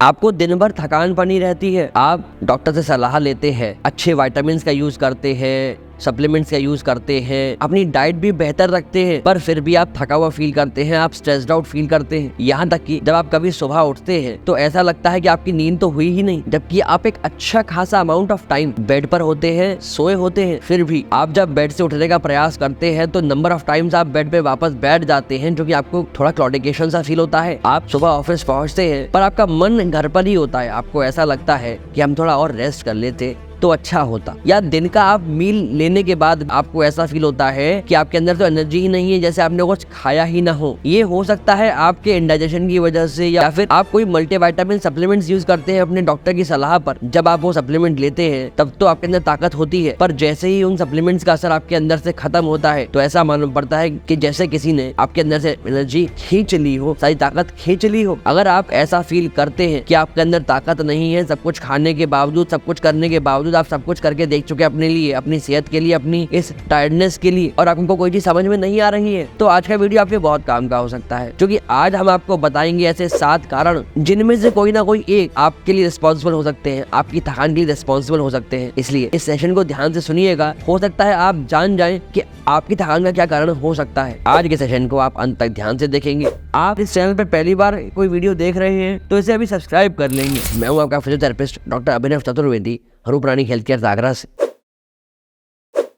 आपको दिन भर थकान बनी रहती है, आप डॉक्टर से सलाह लेते हैं, अच्छे विटामिन्स का यूज करते हैं, सप्लीमेंट्स का यूज करते हैं, अपनी डाइट भी बेहतर रखते हैं, पर फिर भी आप थका हुआ फील करते हैं, आप स्ट्रेस्ड आउट फील करते हैं। यहाँ तक कि जब आप कभी सुबह उठते हैं तो ऐसा लगता है कि आपकी नींद तो हुई ही नहीं, जबकि आप एक अच्छा खासा अमाउंट ऑफ टाइम बेड पर होते हैं, सोए होते हैं। फिर भी आप जब बेड से उठने का प्रयास करते हैं तो नंबर ऑफ टाइम्स आप बेड पे वापस बैठ जाते हैं, जो कि आपको थोड़ा क्लॉडिकेशन सा फील होता है। आप सुबह ऑफिस पहुंचते हैं पर आपका मन घर पर ही होता है, आपको ऐसा लगता है कि हम थोड़ा और रेस्ट कर लेते तो अच्छा होता। या दिन का आप मील लेने के बाद आपको ऐसा फील होता है कि आपके अंदर तो एनर्जी ही नहीं है, जैसे आपने कुछ खाया ही ना हो। ये हो सकता है आपके इंडाइजेशन की वजह से, या फिर आप कोई मल्टीविटामिन सप्लीमेंट्स यूज करते हैं अपने डॉक्टर की सलाह पर। जब आप वो सप्लीमेंट लेते हैं तब तो आपके अंदर ताकत होती है, पर जैसे ही उन सप्लीमेंट्स का असर आपके अंदर से खत्म होता है तो ऐसा मालूम पड़ता है कि जैसे किसी ने आपके अंदर से एनर्जी खींच ली हो, सारी ताकत खींच ली हो। अगर आप ऐसा फील करते हैं कि आपके अंदर ताकत नहीं है, सब कुछ खाने के बावजूद, सब कुछ करने के बावजूद, आप सब कुछ करके देख चुके अपने लिए, अपनी सेहत के लिए, अपनी इस टायर्डनेस के लिए, और आपको कोई चीज समझ में नहीं आ रही है, तो आज का वीडियो आपके बहुत काम का हो सकता है। क्योंकि आज हम आपको बताएंगे ऐसे 7 कारण जिनमें से कोई ना कोई एक आपके लिए रिस्पॉन्सिबल हो सकते हैं, आपकी थकान के लिए रिस्पॉन्सिबल हो सकते हैं। इसलिए इस सेशन को ध्यान से सुनिएगा, हो सकता है आप जान जाएं कि आपकी थकान का क्या कारण हो सकता है। आज के सेशन को आप अंत तक ध्यान से देखेंगे। आप इस चैनल पर पहली बार कोई वीडियो देख रहे हैं तो इसे अभी सब्सक्राइब कर लेंगे। मैं हूँ आपका फिजियोथेरेपिस्ट डॉक्टर अभिनव चतुर्वेदी, हरूप्राणी हेल्थ केयर आगरा से।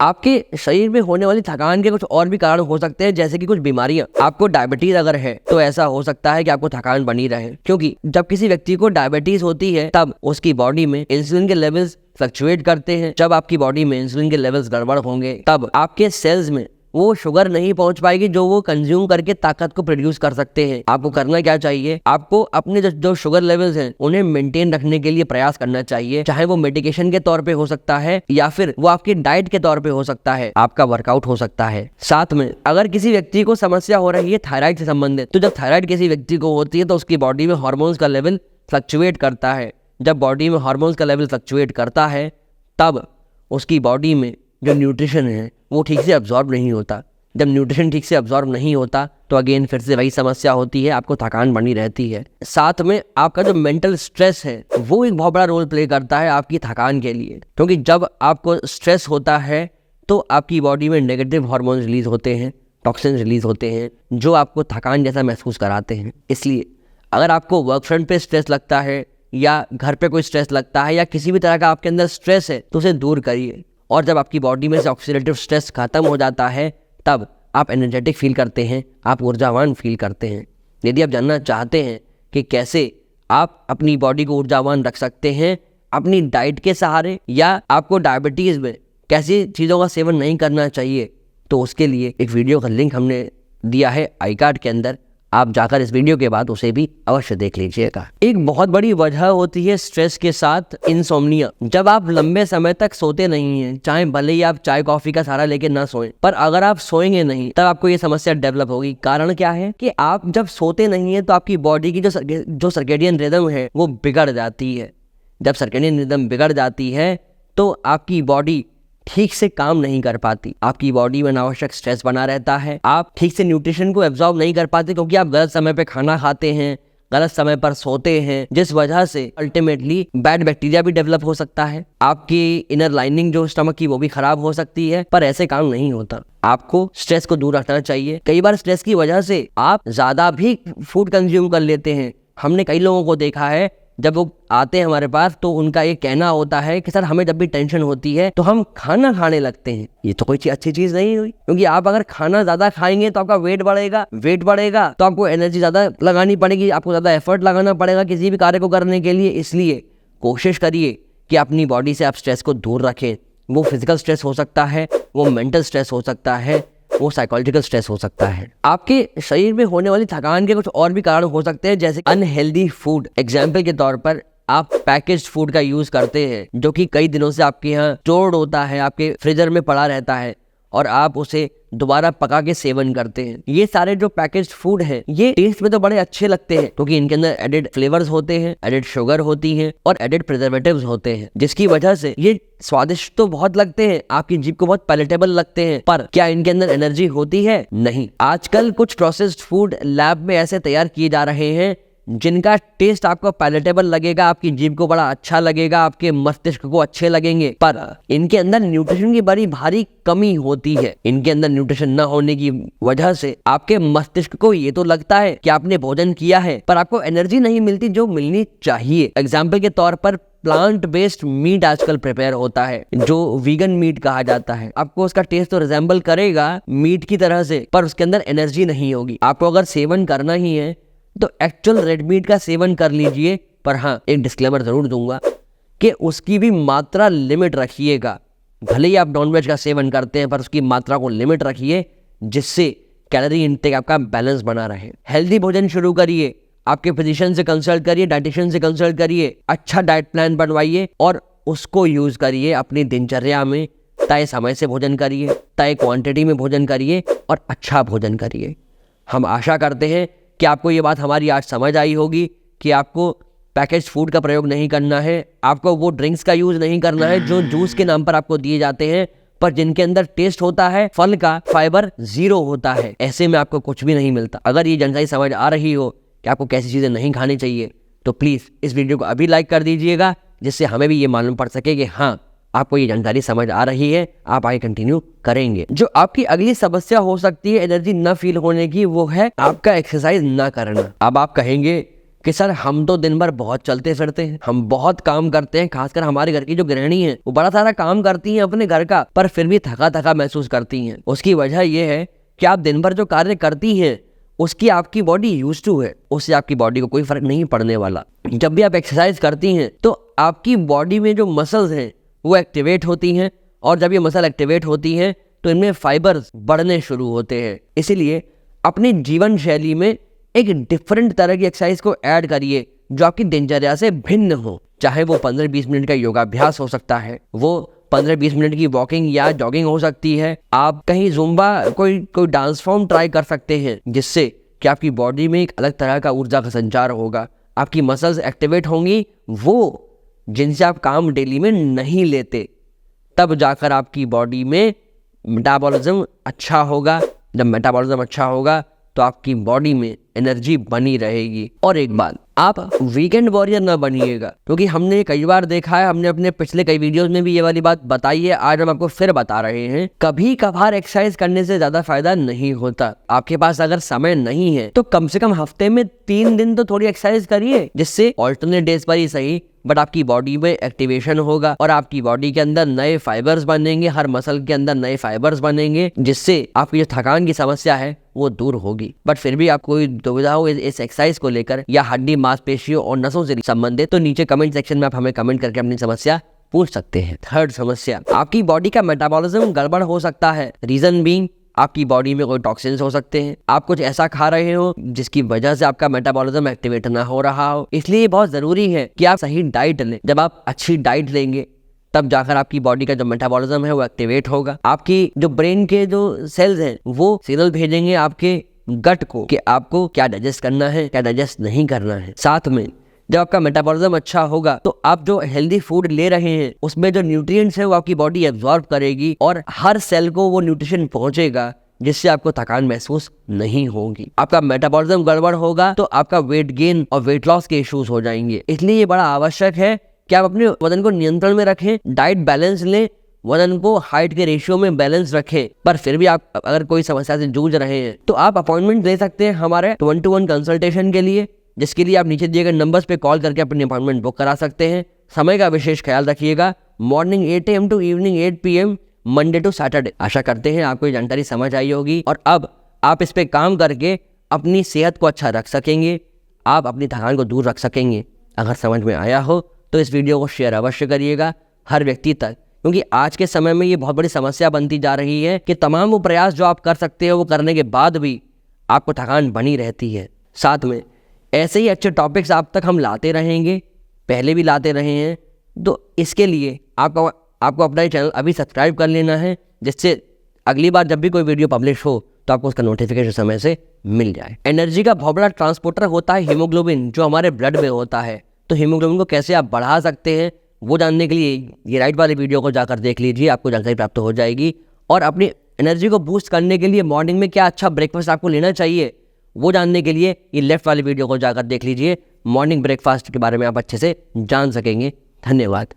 आपके शरीर में होने वाली थकान के कुछ और भी कारण हो सकते हैं, जैसे कि कुछ बीमारियां। आपको डायबिटीज अगर है तो ऐसा हो सकता है कि आपको थकान बनी रहे, क्योंकि जब किसी व्यक्ति को डायबिटीज होती है तब उसकी बॉडी में इंसुलिन के लेवल्स फ्लक्चुएट करते हैं। जब आपकी बॉडी में इंसुलिन के लेवल्स गड़बड़ होंगे तब आपके सेल्स में वो शुगर नहीं पहुंच पाएगी जो वो कंज्यूम करके ताकत को प्रोड्यूस कर सकते हैं। आपको करना क्या चाहिए, आपको अपने जो शुगर लेवल्स हैं उन्हें मेंटेन रखने के लिए प्रयास करना चाहिए, चाहे वो मेडिकेशन के तौर पे हो सकता है या फिर वो आपकी डाइट के तौर पे हो सकता है, आपका वर्कआउट हो सकता है। साथ में अगर किसी व्यक्ति को समस्या हो रही है थायराइड से संबंधित, तो जब थायराइड किसी व्यक्ति को होती है तो उसकी बॉडी में हार्मोन्स का लेवल फ्लक्चुएट करता है। जब बॉडी में हार्मोन्स का लेवल फ्लक्चुएट करता है तब उसकी बॉडी में जो न्यूट्रिशन है वो ठीक से अब्जॉर्ब नहीं होता। जब न्यूट्रिशन ठीक से अब्जॉर्ब नहीं होता तो अगेन फिर से वही समस्या होती है, आपको थकान बनी रहती है। साथ में आपका जो मेंटल स्ट्रेस है वो एक बहुत बड़ा रोल प्ले करता है आपकी थकान के लिए, क्योंकि जब आपको स्ट्रेस होता है तो आपकी बॉडी में नेगेटिव हार्मोन रिलीज होते हैं, टॉक्सिन रिलीज होते हैं, जो आपको थकान जैसा महसूस कराते हैं। इसलिए अगर आपको वर्क फ्रंट पे स्ट्रेस लगता है या घर पे कोई स्ट्रेस लगता है या किसी भी तरह का आपके अंदर स्ट्रेस है तो उसे दूर करिए। और जब आपकी बॉडी में से ऑक्सीडेटिव स्ट्रेस खत्म हो जाता है तब आप एनर्जेटिक फील करते हैं, आप ऊर्जावान फील करते हैं। यदि आप जानना चाहते हैं कि कैसे आप अपनी बॉडी को ऊर्जावान रख सकते हैं अपनी डाइट के सहारे, या आपको डायबिटीज़ में कैसी चीज़ों का सेवन नहीं करना चाहिए, तो उसके लिए एक वीडियो का लिंक हमने दिया है आई कार्ड के अंदर। आप जाकर इस वीडियो के बाद उसे भी अवश्य देख लीजिएगा। एक बहुत बड़ी वजह होती है स्ट्रेस के साथ इंसोम्निया। जब आप लंबे समय तक सोते नहीं हैं, चाहे भले ही आप चाय कॉफी का सहारा लेके ना सोएं, पर अगर आप सोएंगे नहीं तब आपको ये समस्या डेवलप होगी। कारण क्या है कि आप जब सोते नहीं है तो आपकी बॉडी की जो सर्केडियन रिदम है वो बिगड़ जाती है। जब सर्केडियन रिदम बिगड़ जाती है तो आपकी बॉडी ठीक से काम नहीं कर पाती, आपकी बॉडी में अनावश्यक स्ट्रेस बना रहता है, आप ठीक से न्यूट्रिशन को एब्जॉर्ब नहीं कर पाते क्योंकि आप गलत समय पे खाना खाते हैं, गलत समय पर सोते हैं, जिस वजह से अल्टीमेटली बैड बैक्टीरिया भी डेवलप हो सकता है। आपकी इनर लाइनिंग जो स्टमक की वो भी खराब हो सकती है, पर ऐसे काम नहीं होता। आपको स्ट्रेस को दूर रखना चाहिए। कई बार स्ट्रेस की वजह से आप ज्यादा भी फूड कंज्यूम कर लेते हैं। हमने कई लोगों को देखा है जब वो आते हैं हमारे पास तो उनका ये कहना होता है कि सर हमें जब भी टेंशन होती है तो हम खाना खाने लगते हैं। ये तो कोई अच्छी चीज नहीं हुई, क्योंकि आप अगर खाना ज्यादा खाएंगे तो आपका वेट बढ़ेगा तो आपको एनर्जी ज्यादा लगानी पड़ेगी, आपको ज्यादा एफर्ट लगाना पड़ेगा किसी भी कार्य को करने के लिए। इसलिए कोशिश करिए कि अपनी बॉडी से आप स्ट्रेस को दूर रखें। वो फिजिकल स्ट्रेस हो सकता है, वो मेंटल स्ट्रेस हो सकता है, वो साइकोलॉजिकल स्ट्रेस हो सकता है। आपके शरीर में होने वाली थकान के कुछ और भी कारण हो सकते हैं, जैसे अनहेल्दी फूड। एग्जाम्पल के तौर पर आप पैकेज्ड फूड का यूज करते हैं जो कि कई दिनों से आपके यहाँ स्टोर्ड होता है, आपके फ्रीजर में पड़ा रहता है, और आप उसे दोबारा पका के सेवन करते हैं। ये सारे जो पैकेज्ड फूड है ये टेस्ट में तो बड़े अच्छे लगते हैं क्योंकि इनके अंदर एडेड फ्लेवर्स होते हैं, एडेड शुगर होती है और एडेड प्रिजर्वेटिव्स होते हैं, जिसकी वजह से ये स्वादिष्ट तो बहुत लगते हैं, आपकी जीभ को बहुत पैलेटेबल लगते हैं, पर क्या इनके अंदर एनर्जी होती है? नहीं। आजकल कुछ प्रोसेस्ड फूड लैब में ऐसे तैयार किए जा रहे हैं जिनका टेस्ट आपको पैलेटेबल लगेगा, आपकी जीभ को बड़ा अच्छा लगेगा, आपके मस्तिष्क को अच्छे लगेंगे, पर इनके अंदर न्यूट्रिशन की बड़ी भारी कमी होती है। इनके अंदर न्यूट्रिशन न होने की वजह से आपके मस्तिष्क को ये तो लगता है कि आपने भोजन किया है, पर आपको एनर्जी नहीं मिलती जो मिलनी चाहिए। एग्जाम्पल के तौर पर प्लांट बेस्ड मीट आजकल प्रिपेयर होता है, जो वीगन मीट कहा जाता है। आपको उसका टेस्ट तो रिजेंबल करेगा मीट की तरह से, पर उसके अंदर एनर्जी नहीं होगी। आपको अगर सेवन करना ही है तो एक्चुअल रेड मीट का सेवन कर लीजिए, पर हाँ, एक डिस्क्लेमर जरूर दूंगा कि उसकी भी मात्रा लिमिट रखिएगा। भले ही आप नॉनवेज का सेवन करते हैं, पर उसकी मात्रा को लिमिट रखिए, जिससे कैलोरी इंटेक आपका बैलेंस बना रहे। हेल्दी भोजन शुरू करिए, आपके फिजिशियन से कंसल्ट करिए, डाइटिशियन से कंसल्ट करिए, अच्छा डाइट प्लान बनवाइए और उसको यूज करिए अपनी दिनचर्या में। तय समय से भोजन करिए, तय क्वांटिटी में भोजन करिए और अच्छा भोजन करिए। हम आशा करते हैं कि आपको ये बात हमारी आज समझ आई होगी कि आपको पैकेज्ड फूड का प्रयोग नहीं करना है, आपको वो ड्रिंक्स का यूज नहीं करना है जो जूस के नाम पर आपको दिए जाते हैं, पर जिनके अंदर टेस्ट होता है फल का, फाइबर 0 होता है। ऐसे में आपको कुछ भी नहीं मिलता। अगर ये जानकारी समझ आ रही हो कि आपको कैसी चीजें नहीं खानी चाहिए, तो प्लीज इस वीडियो को अभी लाइक कर दीजिएगा, जिससे हमें भी ये मालूम पड़ सके कि हाँ, आपको ये जानकारी समझ आ रही है, आप आगे कंटिन्यू करेंगे। जो आपकी अगली समस्या हो सकती है एनर्जी न फील होने की, वो है आपका एक्सरसाइज न करना। अब आप कहेंगे कि सर हम तो दिन भर बहुत चलते फिरते हैं, हम बहुत काम करते हैं, खासकर हमारे घर की जो गृहिणी है वो बड़ा सारा काम करती हैं अपने घर का, पर फिर भी थका थका महसूस करती हैं। उसकी वजह यह है कि आप दिन भर जो कार्य करती हैं उसकी आपकी बॉडी यूज्ड टू है, उससे आपकी बॉडी को कोई फर्क नहीं पड़ने वाला। जब भी आप एक्सरसाइज करती हैं तो आपकी बॉडी में जो मसल्स हैं वो एक्टिवेट होती हैं, और जब ये मसल एक्टिवेट होती हैं तो इनमें फाइबर्स बढ़ने शुरू होते हैं। इसीलिए अपनी जीवन शैली में एक डिफरेंट तरह की एक्सरसाइज को ऐड करिए जो आपकी दिनचर्या से भिन्न हो। चाहे वो 15-20 मिनट का योगाभ्यास हो सकता है, वो 15-20 मिनट की वॉकिंग या जॉगिंग हो सकती है, आप कहीं जुम्बा कोई डांस फॉर्म ट्राई कर सकते हैं, जिससे कि आपकी बॉडी में एक अलग तरह का ऊर्जा का संचार होगा, आपकी मसल्स एक्टिवेट होंगी, वो जिनसे आप काम डेली में नहीं लेते। तब जाकर आपकी बॉडी में मेटाबॉलिज्म अच्छा होगा। जब मेटाबॉलिज्म अच्छा होगा तो आपकी बॉडी में एनर्जी बनी रहेगी। और एक बात, आप वीकेंड वॉरियर ना बनिएगा, क्योंकि हमने कई बार देखा है, हमने अपने पिछले कई वीडियोस में भी ये वाली बात बताई है, आज हम आपको फिर बता रहे हैं, कभी कभार एक्सरसाइज करने से ज्यादा फायदा नहीं होता। आपके पास अगर समय नहीं है तो कम से कम हफ्ते में 3 दिन तो थोड़ी एक्सरसाइज करिए, जिससे ऑल्टरनेट डेज पर ही सही बट आपकी बॉडी में एक्टिवेशन होगा और आपकी बॉडी के अंदर नए फाइबर्स बनेंगे, हर मसल के अंदर नए फाइबर्स बनेंगे, जिससे आपकी जो थकान की समस्या है वो दूर होगी। बट फिर भी आपको कोई दुविधा हो इस एक्सरसाइज को लेकर या हड्डी मांसपेशियों और नसों से संबंधित, तो नीचे कमेंट सेक्शन में आप हमें कमेंट करके अपनी समस्या पूछ सकते हैं। थर्ड समस्या, आपकी बॉडी का मेटाबॉलिज्म गड़बड़ हो सकता है। रीजन बीइंग, आपकी बॉडी में कोई टॉक्सिन्स हो सकते हैं, आप कुछ ऐसा खा रहे हो जिसकी वजह से आपका मेटाबॉलिज्म एक्टिवेट ना हो रहा हो। इसलिए बहुत जरूरी है कि आप सही डाइट लें। जब आप अच्छी डाइट लेंगे तब जाकर आपकी बॉडी का जो मेटाबॉलिज्म है वो एक्टिवेट होगा। आपकी जो ब्रेन के जो सेल्स हैं वो सिग्नल भेजेंगे आपके गट को कि आपको क्या डाइजेस्ट करना है, क्या डाइजेस्ट नहीं करना है। साथ में जब आपका मेटाबॉलिज्म अच्छा होगा तो आप जो हेल्दी फूड ले रहे हैं उसमें जो न्यूट्रिएंट्स है वो आपकी बॉडी एब्जॉर्ब करेगी और हर सेल को वो न्यूट्रिशन पहुंचेगा, जिससे आपको थकान महसूस नहीं होगी। आपका मेटाबॉलिज्म गड़बड़ होगा तो आपका वेट गेन और वेट लॉस के इश्यूज हो जाएंगे। इसलिए ये बड़ा आवश्यक है कि आप अपने वजन को नियंत्रण में रखें, डाइट बैलेंस लें, वजन को हाइट के रेशियो में बैलेंस रखें। पर फिर भी आप अगर कोई समस्या से जूझ रहे हैं तो आप अपॉइंटमेंट ले सकते हैं हमारे 1-to-1 कंसल्टेशन के लिए, जिसके लिए आप नीचे दिए गए नंबर्स पे कॉल करके अपनी अपॉइंटमेंट बुक करा सकते हैं। समय का विशेष ख्याल रखिएगा। Morning 8 AM to evening 8 PM, Monday to Saturday. आशा करते हैं आपको ये जानकारी समझ आई होगी और अब आप इस पे काम करके अपनी सेहत को अच्छा रख सकेंगे, आप अपनी थकान को दूर रख सकेंगे। अगर समझ में आया हो तो इस वीडियो को शेयर अवश्य करिएगा हर व्यक्ति तक, क्योंकि आज के समय में ये बहुत बड़ी समस्या बनती जा रही है कि तमाम वो प्रयास जो आप कर सकते हो वो करने के बाद भी आपको थकान बनी रहती है। साथ में ऐसे ही अच्छे टॉपिक्स आप तक हम लाते रहेंगे, पहले भी लाते रहे हैं, तो इसके लिए आपको अपना ये चैनल अभी सब्सक्राइब कर लेना है, जिससे अगली बार जब भी कोई वीडियो पब्लिश हो तो आपको उसका नोटिफिकेशन समय से मिल जाए। एनर्जी का बहुत बड़ा ट्रांसपोर्टर होता है हीमोग्लोबिन, जो हमारे ब्लड में होता है। तो हीमोग्लोबिन को कैसे आप बढ़ा सकते हैं वो जानने के लिए ये राइट वाले वीडियो को जाकर देख लीजिए, आपको जानकारी प्राप्त हो जाएगी। और अपनी एनर्जी को बूस्ट करने के लिए मॉर्निंग में क्या अच्छा ब्रेकफास्ट आपको लेना चाहिए वो जानने के लिए ये लेफ्ट वाली वीडियो को जाकर देख लीजिए। मॉर्निंग ब्रेकफास्ट के बारे में आप अच्छे से जान सकेंगे। धन्यवाद।